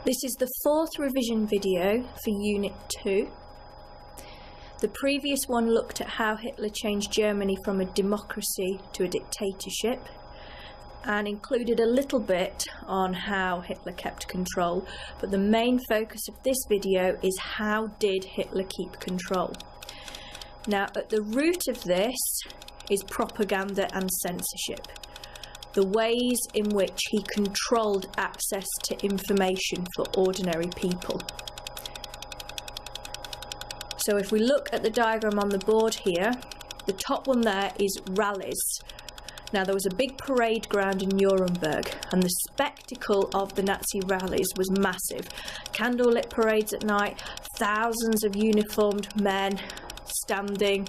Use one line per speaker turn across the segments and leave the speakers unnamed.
This is the fourth revision video for Unit 2. The previous one looked at how Hitler changed Germany from a democracy to a dictatorship and included a little bit on how Hitler kept control, but the main focus of this video is how did Hitler keep control. Now, at the root of this is propaganda and censorship, the ways in which he controlled access to information for ordinary people. So if we look at the diagram on the board here, the top one there is rallies. Now, there was a big parade ground in Nuremberg, and the spectacle of the Nazi rallies was massive. Candlelit parades at night, thousands of uniformed men standing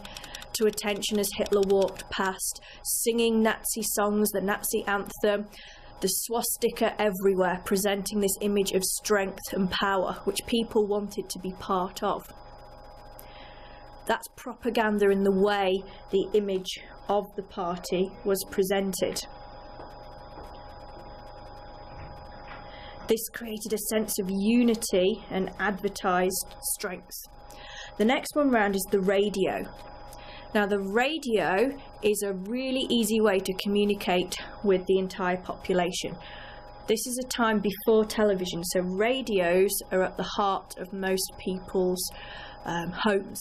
to attention as Hitler walked past, singing Nazi songs, the Nazi anthem, the swastika everywhere, presenting this image of strength and power, which people wanted to be part of. That's propaganda in the way the image of the party was presented. This created a sense of unity and advertised strength. The next one round is the radio. Now, the radio is a really easy way to communicate with the entire population. This is a time before television, so radios are at the heart of most people's homes.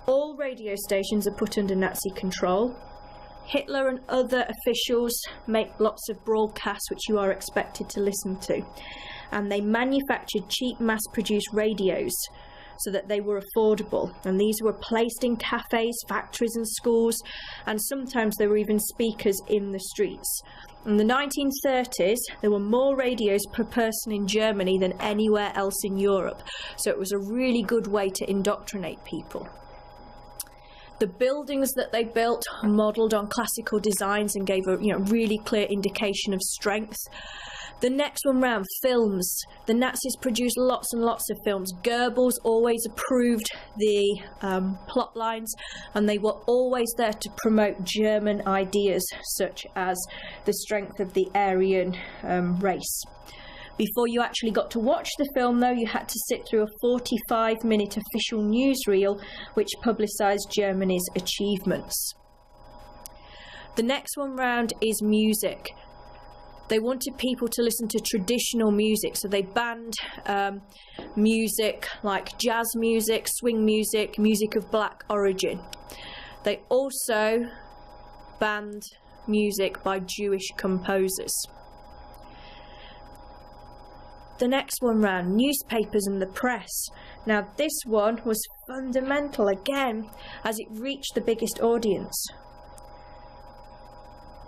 All radio stations are put under Nazi control. Hitler and other officials make lots of broadcasts which you are expected to listen to. And they manufactured cheap mass-produced radios so that they were affordable. And these were placed in cafes, factories and schools, and sometimes there were even speakers in the streets. In the 1930s, there were more radios per person in Germany than anywhere else in Europe. So it was a really good way to indoctrinate people. The buildings that they built modelled on classical designs and gave a really clear indication of strength. The next one round, films. The Nazis produced lots and lots of films. Goebbels always approved the plot lines, and they were always there to promote German ideas such as the strength of the Aryan race. Before you actually got to watch the film, though, you had to sit through a 45-minute official newsreel which publicised Germany's achievements. The next one round is music. They wanted people to listen to traditional music, so they banned music like jazz music, swing music, music of black origin. They also banned music by Jewish composers. The next one round, newspapers and the press. Now, this one was fundamental again as it reached the biggest audience.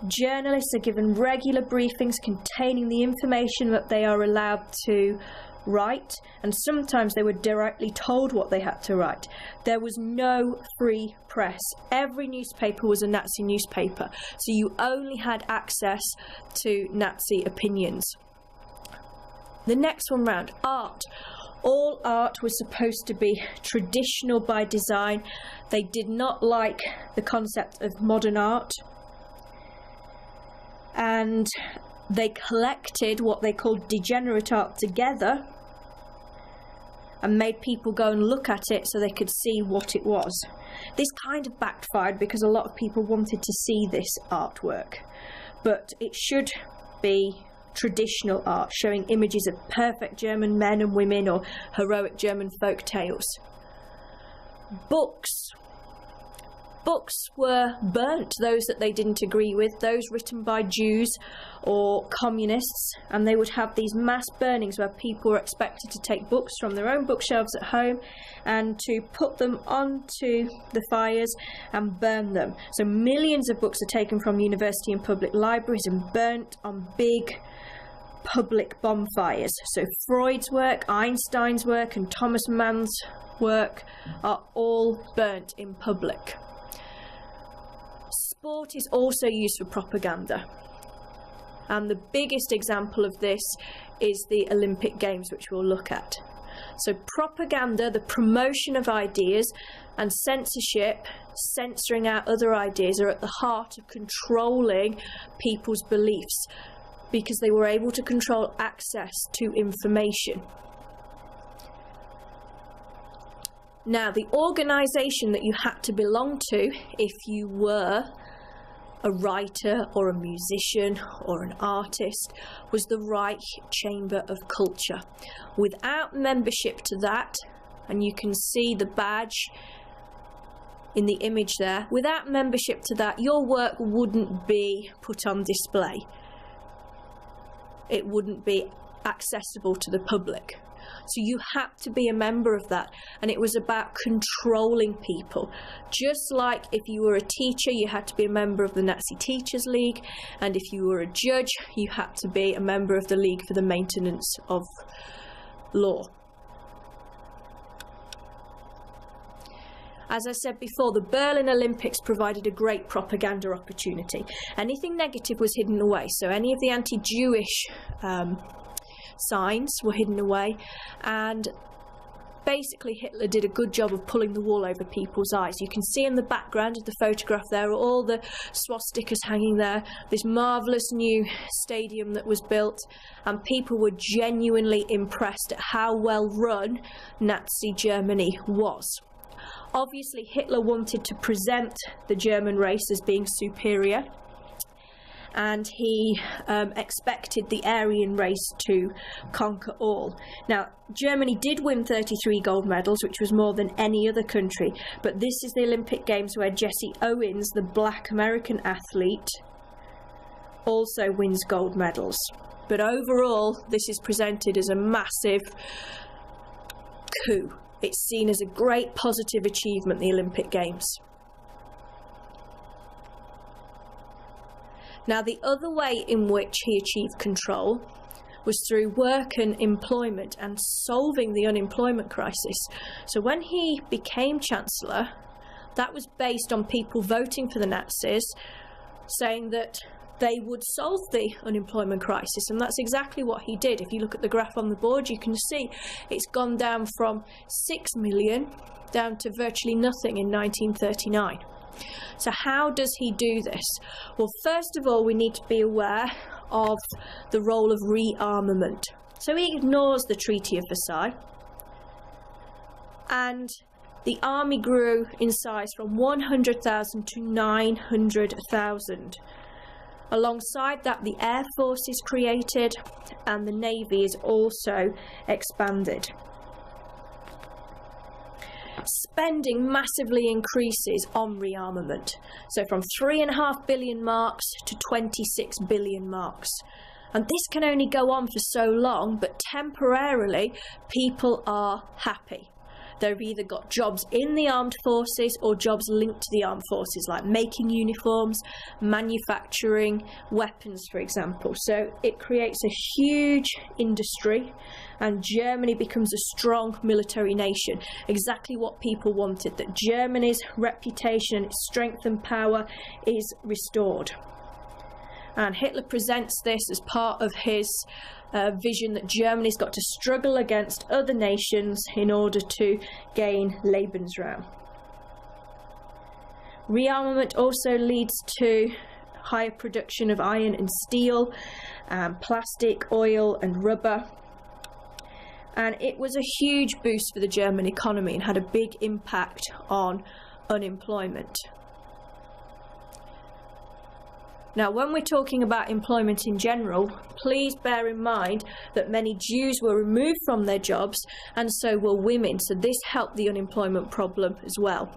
Journalists are given regular briefings containing the information that they are allowed to write, and sometimes they were directly told what they had to write. There was no free press. Every newspaper was a Nazi newspaper, so you only had access to Nazi opinions. The next one round, art. All art was supposed to be traditional by design. They did not like the concept of modern art. And they collected what they called degenerate art together and made people go and look at it so they could see what it was. This kind of backfired because a lot of people wanted to see this artwork. But it should be traditional art, showing images of perfect German men and women or heroic German folk tales. Books. Books were burnt, those that they didn't agree with, those written by Jews or communists, and they would have these mass burnings where people were expected to take books from their own bookshelves at home and to put them onto the fires and burn them. So millions of books are taken from university and public libraries and burnt on big public bonfires. So Freud's work, Einstein's work and Thomas Mann's work are all burnt in public. Sport is also used for propaganda, and the biggest example of this is the Olympic Games, which we'll look at. So propaganda, the promotion of ideas, and censorship, censoring out other ideas, are at the heart of controlling people's beliefs. because they were able to control access to information. Now, the organisation that you had to belong to if you were a writer or a musician or an artist was the Reich Chamber of Culture. Without membership to that, and you can see the badge in the image there, without membership to that, your work wouldn't be put on display. It wouldn't be accessible to the public. So you had to be a member of that, and it was about controlling people. Just like if you were a teacher, you had to be a member of the Nazi Teachers League, and if you were a judge, you had to be a member of the League for the Maintenance of Law. As I said before, the Berlin Olympics provided a great propaganda opportunity. Anything negative was hidden away, so any of the anti-Jewish signs were hidden away, and basically Hitler did a good job of pulling the wool over people's eyes. You can see in the background of the photograph there all the swastikas hanging there, this marvellous new stadium that was built, and people were genuinely impressed at how well run Nazi Germany was. Obviously Hitler wanted to present the German race as being superior, and he expected the Aryan race to conquer all. Now, Germany did win 33 gold medals, which was more than any other country, but this is the Olympic Games where Jesse Owens, the black American athlete, also wins gold medals. But overall, this is presented as a massive coup. It's seen as a great positive achievement, the Olympic Games. Now, the other way in which he achieved control was through work and employment and solving the unemployment crisis. So when he became Chancellor, that was based on people voting for the Nazis, saying that they would solve the unemployment crisis, and that's exactly what he did. If you look at the graph on the board, you can see it's gone down from 6 million down to virtually nothing in 1939. So how does he do this? Well, first of all, we need to be aware of the role of rearmament. So he ignores the Treaty of Versailles, and the army grew in size from 100,000 to 900,000. Alongside that, the Air Force is created and the Navy is also expanded. Spending massively increases on rearmament, so from 3.5 billion marks to 26 billion marks. And this can only go on for so long, but temporarily people are happy. They've either got jobs in the armed forces or jobs linked to the armed forces, like making uniforms, manufacturing weapons, for example. So it creates a huge industry, and Germany becomes a strong military nation. Exactly what people wanted, that Germany's reputation, its strength and power is restored. And Hitler presents this as part of his vision that Germany's got to struggle against other nations in order to gain Lebensraum. Rearmament also leads to higher production of iron and steel, plastic, oil and rubber. And it was a huge boost for the German economy and had a big impact on unemployment. Now, when we're talking about employment in general, please bear in mind that many Jews were removed from their jobs, and so were women, so this helped the unemployment problem as well.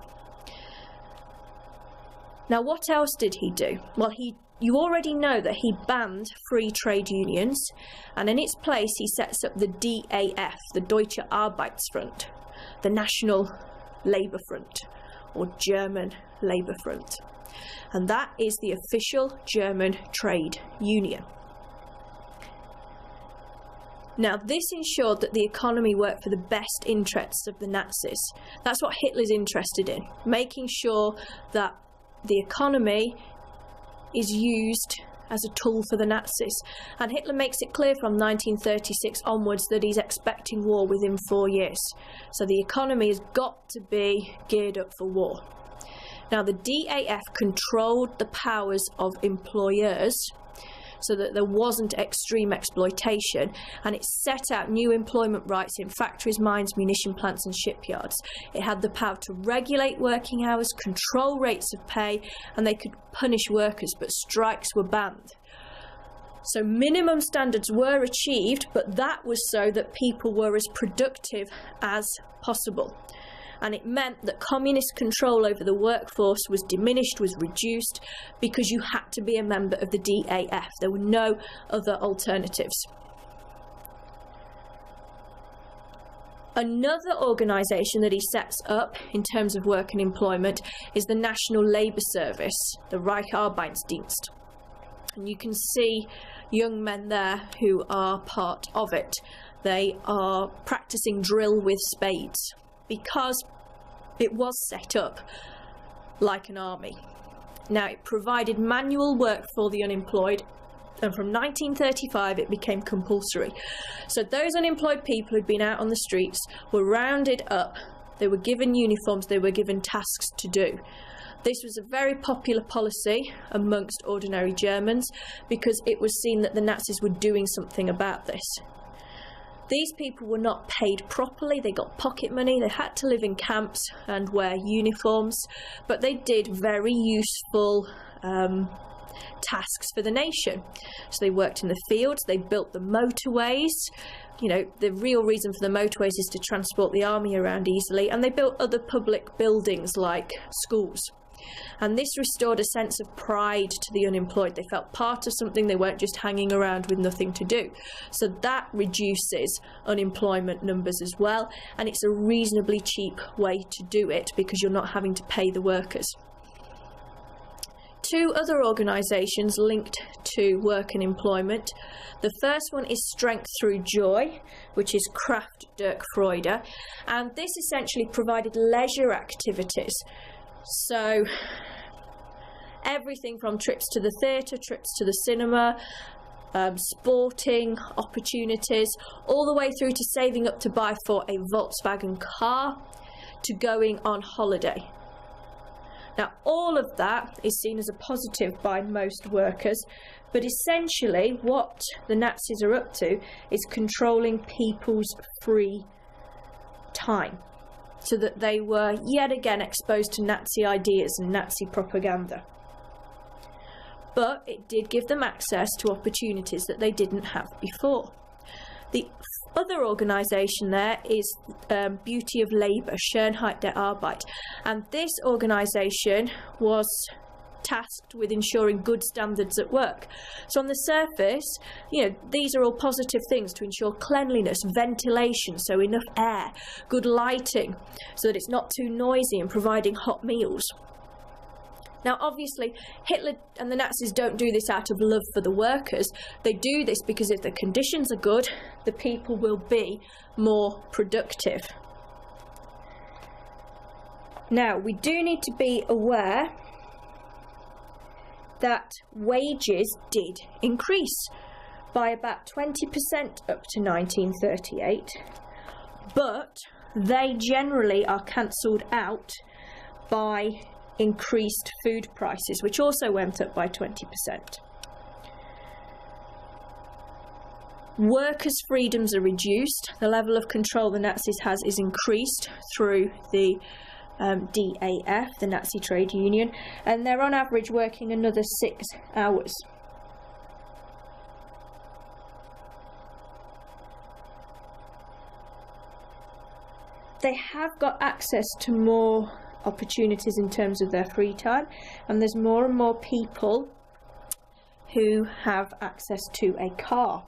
Now, what else did he do? Well, you already know that he banned free trade unions, and in its place he sets up the DAF, the Deutsche Arbeitsfront, the National Labour Front, or German Labour Front. And that is the official German trade union. Now, this ensured that the economy worked for the best interests of the Nazis. That's what Hitler's interested in, making sure that the economy is used as a tool for the Nazis. And Hitler makes it clear from 1936 onwards that he's expecting war within 4 years. So the economy has got to be geared up for war. Now, the DAF controlled the powers of employers, so that there wasn't extreme exploitation, and it set out new employment rights in factories, mines, munition plants and shipyards. It had the power to regulate working hours, control rates of pay, and they could punish workers, but strikes were banned. So minimum standards were achieved, but that was so that people were as productive as possible. And it meant that communist control over the workforce was diminished, was reduced, because you had to be a member of the DAF. There were no other alternatives. Another organisation that he sets up in terms of work and employment is the National Labour Service, the Reichsarbeitsdienst. And you can see young men there who are part of it. They are practicing drill with spades because it was set up like an army. Now, it provided manual work for the unemployed, and from 1935 it became compulsory. So those unemployed people who'd been out on the streets were rounded up, they were given uniforms, they were given tasks to do. This was a very popular policy amongst ordinary Germans because it was seen that the Nazis were doing something about this. These people were not paid properly, they got pocket money, they had to live in camps and wear uniforms, but they did very useful tasks for the nation. So they worked in the fields, they built the motorways. You know, the real reason for the motorways is to transport the army around easily, and they built other public buildings like schools. And this restored a sense of pride to the unemployed. They felt part of something, they weren't just hanging around with nothing to do. So that reduces unemployment numbers as well, and it's a reasonably cheap way to do it because you're not having to pay the workers. Two other organisations linked to work and employment. The first one is Strength Through Joy, which is Kraft Dirk Freude, and this essentially provided leisure activities. So everything from trips to the theatre, trips to the cinema, sporting opportunities, all the way through to saving up to buy for a Volkswagen car, to going on holiday. Now, all of that is seen as a positive by most workers, but essentially what the Nazis are up to is controlling people's free time, so that they were yet again exposed to Nazi ideas and Nazi propaganda. But it did give them access to opportunities that they didn't have before. The other organisation there is Beauty of Labour, Schönheit der Arbeit, and this organisation was tasked with ensuring good standards at work. So on the surface, you know, these are all positive things to ensure cleanliness, ventilation, so enough air, good lighting, so that it's not too noisy, and providing hot meals. Now, obviously, Hitler and the Nazis don't do this out of love for the workers. They do this because if the conditions are good, the people will be more productive. Now, we do need to be aware that wages did increase by about 20% up to 1938, but they generally are cancelled out by increased food prices, which also went up by 20%. Workers' freedoms are reduced. The level of control the Nazis has is increased through the DAF, the Nazi trade union, and they're on average working another 6 hours. They have got access to more opportunities in terms of their free time, and there's more and more people who have access to a car.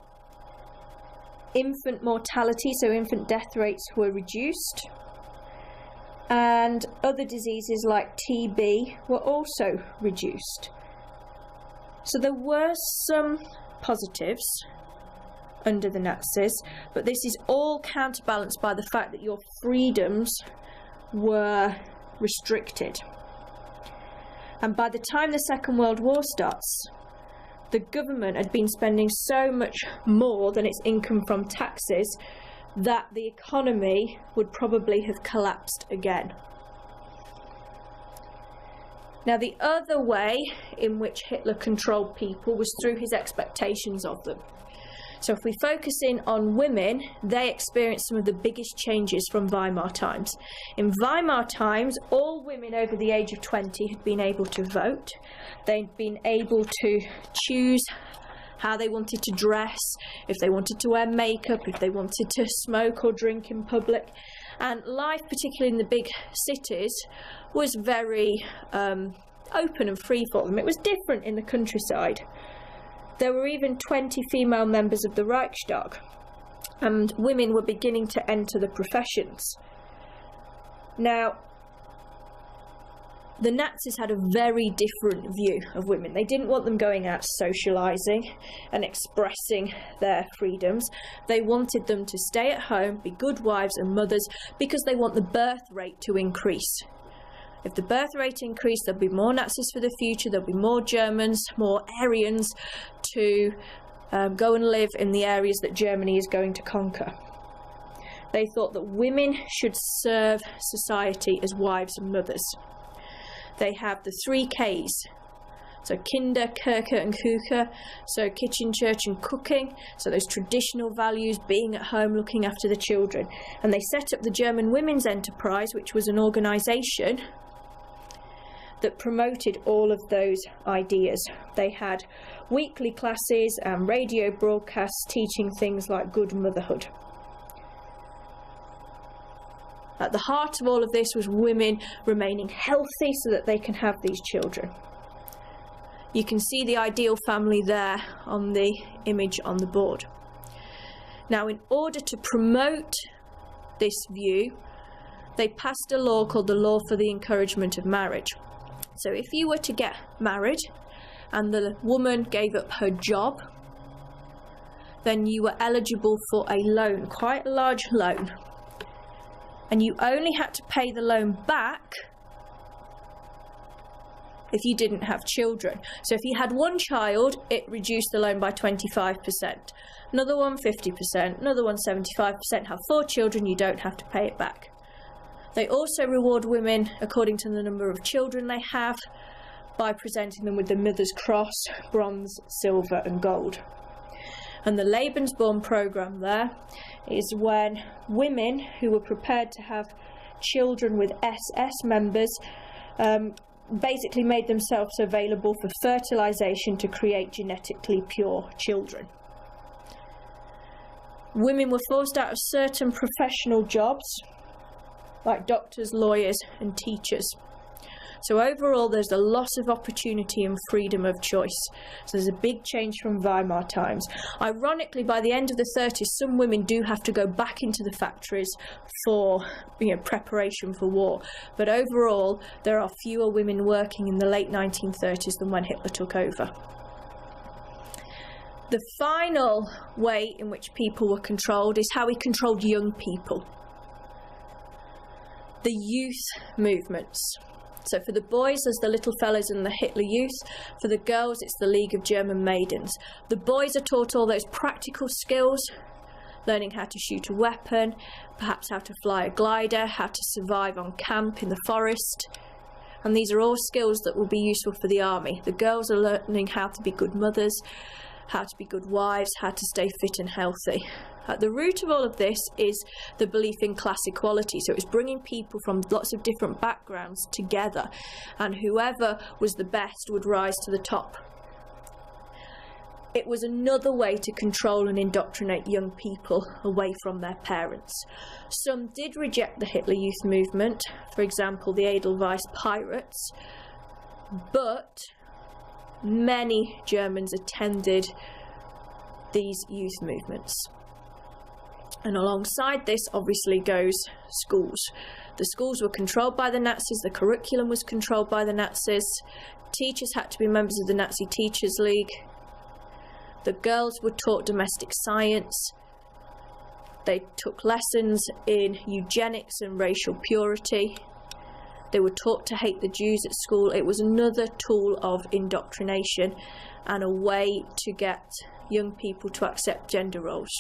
Infant mortality, so infant death rates, were reduced, and other diseases like TB were also reduced. So there were some positives under the Nazis, but this is all counterbalanced by the fact that your freedoms were restricted. And by the time the Second World War starts, the government had been spending so much more than its income from taxes that the economy would probably have collapsed again. Now, the other way in which Hitler controlled people was through his expectations of them. So if we focus in on women, they experienced some of the biggest changes from Weimar times. In Weimar times, all women over the age of 20 had been able to vote. They'd been able to choose how they wanted to dress, if they wanted to wear makeup, if they wanted to smoke or drink in public. And life, particularly in the big cities, was very open and free for them. It was different in the countryside. There were even 20 female members of the Reichstag, and women were beginning to enter the professions. Now, the Nazis had a very different view of women. They didn't want them going out socialising and expressing their freedoms. They wanted them to stay at home, be good wives and mothers, because they want the birth rate to increase. If the birth rate increased, there'll be more Nazis for the future, there'll be more Germans, more Aryans to go and live in the areas that Germany is going to conquer. They thought that women should serve society as wives and mothers. They have the 3 Ks. So Kinder, Kirche and Küche, so kitchen, church and cooking, so those traditional values, being at home, looking after the children. And they set up the German Women's Enterprise, which was an organisation that promoted all of those ideas. They had weekly classes and radio broadcasts teaching things like good motherhood. At the heart of all of this was women remaining healthy so that they can have these children. You can see the ideal family there on the image on the board. Now, in order to promote this view, they passed a law called the Law for the Encouragement of Marriage. So if you were to get married and the woman gave up her job, then you were eligible for a loan, quite a large loan. And you only had to pay the loan back if you didn't have children. So if you had one child, it reduced the loan by 25%. Another one, 50%. Another one, 75%. Have 4 children, you don't have to pay it back. They also reward women according to the number of children they have by presenting them with the Mother's Cross, bronze, silver and gold. And the Lebensborn programme there is when women who were prepared to have children with SS members basically made themselves available for fertilisation to create genetically pure children. Women were forced out of certain professional jobs, like doctors, lawyers and teachers. So overall there's a loss of opportunity and freedom of choice. So there's a big change from Weimar times. Ironically, by the end of the 30s, some women do have to go back into the factories for preparation for war. But overall there are fewer women working in the late 1930s than when Hitler took over. The final way in which people were controlled is how he controlled young people. The youth movements. So for the boys, there's the Little Fellows and the Hitler Youth. For the girls, it's the League of German Maidens. The boys are taught all those practical skills, learning how to shoot a weapon, perhaps how to fly a glider, how to survive on camp in the forest. And these are all skills that will be useful for the army. The girls are learning how to be good mothers, how to be good wives, how to stay fit and healthy. At the root of all of this is the belief in class equality. So it's bringing people from lots of different backgrounds together, and whoever was the best would rise to the top. It was another way to control and indoctrinate young people away from their parents. Some did reject the Hitler Youth movement, for example the Edelweiss Pirates, but many Germans attended these youth movements. And alongside this obviously goes schools. The schools were controlled by the Nazis, the curriculum was controlled by the Nazis, teachers had to be members of the Nazi Teachers League, the girls were taught domestic science, they took lessons in eugenics and racial purity, they were taught to hate the Jews at school. It was another tool of indoctrination and a way to get young people to accept gender roles.